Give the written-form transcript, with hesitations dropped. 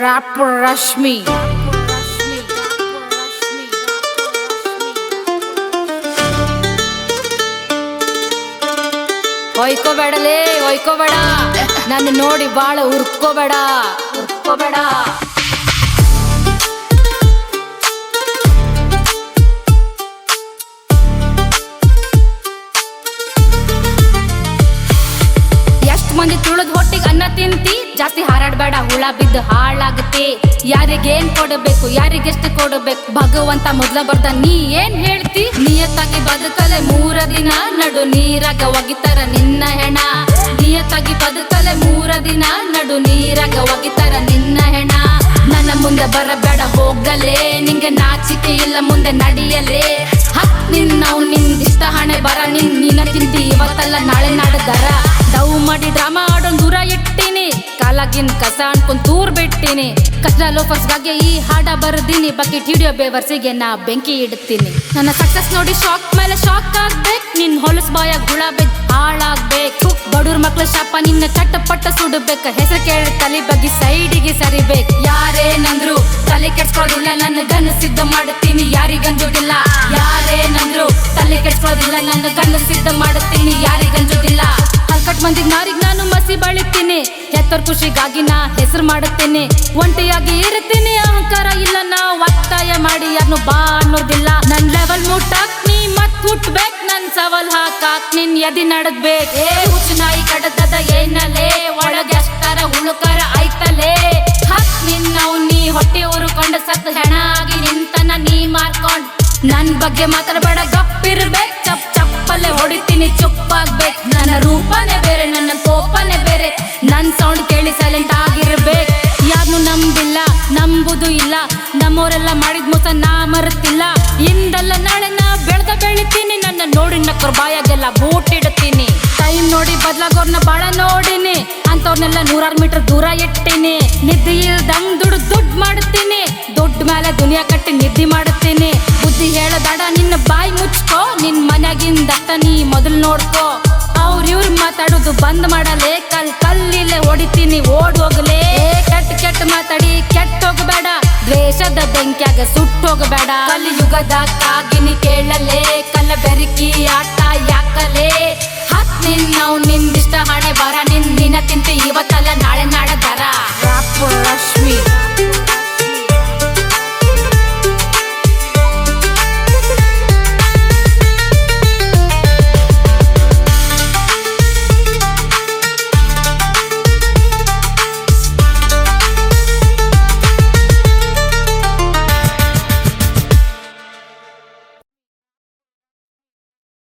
rapper Rashmi. ಒಯ್ಕೋಬೇಡಲೇ ಒಯ್ಕೋಬೇಡ, ನನ್ನ ನೋಡಿ ಬಾಳ ಉರ್ಕೋಬೇಡ. ಎಷ್ಟ್ ಮಂದಿ ತುಳಿದ್ ಹೊಟ್ಟಿಗೆ ಅನ್ನ ತಿಂತಿ, ಜಾಸ್ತಿ ಹಾರಾಡ್ಬೇಡ, ಹುಳ ಬಿದ್ದು ಹಾಳಾಗುತ್ತೆ. ಯಾರಿಗೇನ್ ಕೊಡಬೇಕು, ಯಾರಿಗೆಷ್ಟು ಕೊಡಬೇಕು, ಭಗವಂತ ಮೊದ್ಲ ಬರ್ದ ನೀ ಏನ್ ಹೇಳ್ತಿ? ನಿಯತ್ತಾಗಿ ಬದುಕಲೆ 3 ದಿನ, ನಡು ನೀರಾಗ ಒಗಿತಾರ ನಿನ್ನ ಹೆಣ. ನಿಯತ್ತಾಗಿ ಬದುಕಲೆ 3 ದಿನ, ನಡು ನೀರಾಗ ಒಗಿತಾರ ನಿನ್ನ ಹೆಣ. ನನ್ನ ಮುಂದೆ ಬರಬೇಡ ಹೋಗಲೇ, ನಿಂಗೆ ನಾಚಿಕೆ ಇಲ್ಲ ಮುಂದೆ ನಡೆಯಲೇ. ನಿಂದಿಷ್ಟ ಹಣೆ ಬರ, ನೀನ ತಿಂತಿ ಇವತ್ತಲ್ಲ ನಾಳೆ ನಾಡದರ. ಡವ್ ಮಾಡಿ ಡ್ರಾಮಾ ಆಡೋನ್ ದೂರ ಇಟ್ಟಿನಿ, ಕಾಲಾಗಿನ್ ಕಸ ಅನ್ಕೊಂಡ್ ತೂರ್ ಬಿಟ್ಟಿನಿ. ಕಷ್ಟ ಲೋಫರ್ಸ್ಗಾಗಿ ಈ ಹಾಡ ಬರ್ದೀನಿ, ಬಕೆಟ್ ಹಿಡಿಯೋ ಬೇವರ್ಸಿಗೆ ನಾ ಬೆಂಕಿ ಇಡ್ತೀನಿ. ನನ್ನ ಸಕ್ಸಸ್ ನೋಡಿ ಶಾಕ್ ಮೇಲೆ ಶಾಕ್ ಆಗ್ಬೇಕು, ನಿನ್ ಹೊಲಸ್ ಬಾಯ ಗುಳ ಬಿದ್ದು ಹಾಳಾಗ್ಬೇಕು. ಬಡೂರ್ ಮಕ್ಳ ಶಾಪ ನಿನ್ನ ಚಟ್ಟಪಟ್ಟ ಸುಡಬೇಕು, ಹೆಸರು ಕೇಳಿ ತಲೆ ಬಗ್ಗೆ ಸೈಡಿಗೆ ಸರಿಬೇಕು. ಯಾರೇನಂದ್ರು ತಲೆ ಕೆಡ್ಸ್ಕೊಳ್ಳೋದಿಲ್ಲ, ನನ್ನ ಗನ್ ಸಿದ್ಧ ಮಾಡುತ್ತೀನಿ, ಯಾರಿಗಂಜುದಿಲ್ಲ. ಯಾರೇನಂದ್ರು ತಲೆ ಕೆಡ್ಸ್ಕೊಳ್ಳೋದಿಲ್ಲ, ನನ್ನ ಗನ್ ಸಿದ್ಧ ಮಾಡುತ್ತೀನಿ, ಯಾರಿಗಂಜುದಿಲ್ಲ. ಹಲ್ಕಟ್ ಮಂದಿಗ್ ನಾರಿಗ್ ನಾನು ಮಸಿ ಬಳಿತೀನಿ, ಎತ್ತರ್ ಖುಷಿಗಾಗಿ ನಾ ಹೆಸರು ಮಾಡುತ್ತೇನೆ. ಒಂಟಿಯಾಗಿ ಇರುತ್ತೀನಿ, ಅಹಂಕಾರ ಇಲ್ಲ, ನಾ ಒತ್ತಾಯ ಮಾಡಿ ಯಾರನ್ನು ಬಾ ಅನ್ನೋದಿಲ್ಲ. ನನ್ ಲೆವೆಲ್ ಮುಟ್ಟಾಕ್ ನೀ ಮತ್ ಹುಟ್ಬೇಕ್, ನನ್ ಸವಾಲ್ ಹಾಕಾಕ್ ನಿನ್ ಎದಿ ನಡದ್ಬೇಕ್. ಹುಚ್ಚು ನಾಯಿ ಕಡದದ ಏನಲೇ, ಒಳಗೆ ಅಷ್ಟರ ಉಳುಕರ ಆಯ್ತಲೇ. ಹಕ್ ನಿನ್ನವ್ ನೀ ಹೊಟ್ಟೆ ಉರುಕೊಂಡ ಸತ್ ಹೆಣ ಆಗಿ ನಿಂತನ ನೀ ಮಾರ್ಕೊಂಡ್. ನನ್ ಬಗ್ಗೆ ಮಾತಾಡಬೇಡ, ಗಪ್ಪಿರ್ಬೇಕ್, ಚಪ್ಪಲೆ ಹೊಡಿತೀನಿ, ಚುಪ್ಪಾಗ್ಬೇಕು. ನನ್ನ ರೂಪನೇ ಬೇರೆ, ನನ್ನ ಕೋಪನೇ ಬೇರೆ, ನನ್ ಸೌಂಡ್ ಕೇಳಿ ಸೈಲೆಂಟ್ ಆಗಿರ್ಬೇಕು. ಯಾರನ್ನು ನಂಬಿಲ್ಲ, ನಂಬುದು ಇಲ್ಲ, ನಮ್ಮವರೆಲ್ಲ ಮಾಡಿದ್ ಮೋಸ ನಾ ಮರೆತಿಲ್ಲ. ಇಂದಲ್ಲ ನಾಳೆ ನಾ ಬೆಳಿತೀನಿ, ನನ್ನ ನೋಡಿ ನಕ್ಕರ್ ಬಾಯಾಗೆಲ್ಲ ಬೂಟ್ ಇಡ್ತೀನಿ. ಟೈಮ್ ನೋಡಿ ಬದ್ಲಾಗೋರ್ನ ಬಾಳ ನೋಡಿನಿ, ಅಂತವ್ರನ್ನೆಲ್ಲ 100 ಮೀಟರ್ ದೂರ ಇಟ್ಟಿನಿ. ನಿದ್ದೆ ಇಲ್ದಂಗ್ ದುಡ್ಡು ಮಾಡ್ತೀನಿ, ದುಡ್ಡು ಮೇಲೆ ದುನಿಯಾ ಕಟ್ಟಿ ನಿದ್ದೆ ಮಾಡುತ್ತೀನಿ. ಬುದ್ಧಿ ಹೇಳಬೇಡ, ನಿನ್ನ ಬಾಯಿ ಮುಚ್ಕೋ, ನಿನ್ ಮನ್ಯಾಗಿಂದತ್ತ ನೀ ಮೊದಲು ನೋಡ್ಕೋ. ಇವ್ರು ಮಾತಾಡೋದು ಬಂದ್ ಮಾಡಲೇ, ಕಲ್ಲಿಲೆ ಹೊಡಿತೀನಿ, ಓಡ್ ಹೋಗ್ಲೇ. ಕೆಟ್ಟ ಮಾತಾಡಿ ಕೆಟ್ಟ ಹೋಗಬೇಡ, ದ್ವೇಷದ ಬೆಂಕ್ಯಾಗ ಸುಟ್ಟು ಹೋಗಬೇಡ. ಕಲಿಯುಗದ ಕಾಗಿನಿ ಕೇಳಲೇ, ಕಲ್ಲ ಬೆರಕಿ ಆಟ